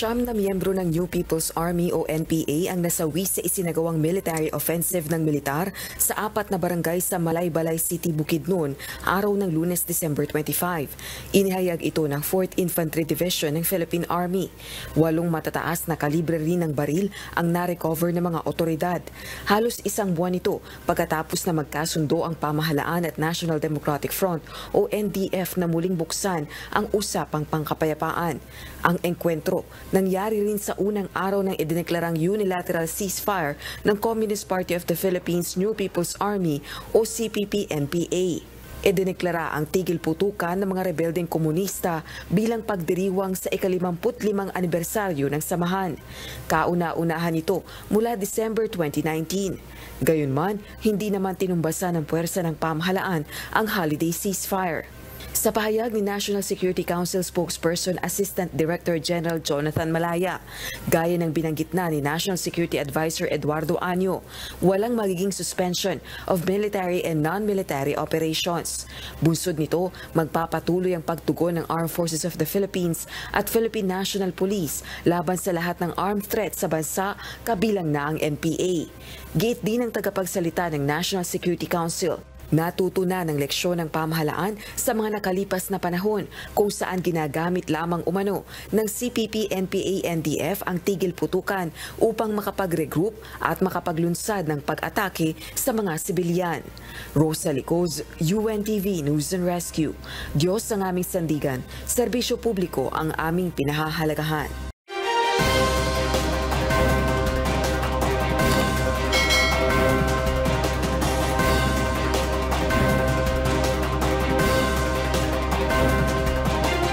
Siyam na miyembro ng New People's Army o NPA ang nasawi sa isinagawang military offensive ng militar sa 4 na barangay sa Malaybalay City, Bukidnon, araw ng Lunes, December 25. Inihayag ito ng 4th Infantry Division ng Philippine Army. 8 matataas na kalibre rin ng baril ang narecover ng mga otoridad. Halos isang buwan ito pagkatapos na magkasundo ang pamahalaan at National Democratic Front o NDF na muling buksan ang usapang pangkapayapaan. Ang engkwentro nangyari rin sa unang araw ng idineklarang unilateral ceasefire ng Communist Party of the Philippines New People's Army o CPP-NPA. Idineklara ang tigil putukan ng mga rebeldeng komunista bilang pagdiriwang sa ika-55 anibersaryo ng samahan. Kauna-unahan ito mula December 2019. Gayunman, hindi naman tinumbasa ng puwersa ng pamahalaan ang holiday ceasefire. Sa pahayag ni National Security Council spokesperson Assistant Director General Jonathan Malaya, gaya ng binanggit na ni National Security Advisor Eduardo Año, walang magiging suspension of military and non-military operations. Bunsod nito, magpapatuloy ang pagtugon ng Armed Forces of the Philippines at Philippine National Police laban sa lahat ng armed threats sa bansa, kabilang na ang NPA. Gate din ng tagapagsalita ng National Security Council, natutunan ng leksyon ng pamahalaan sa mga nakalipas na panahon kung saan ginagamit lamang umano ng CPP-NPA-NDF ang tigil putukan upang makapag-regroup at makapaglunsad ng pag-atake sa mga sibilyan. Rosa Licoz, UNTV News and Rescue. Diyos ang aming sandigan, serbisyo publiko ang aming pinahahalagahan.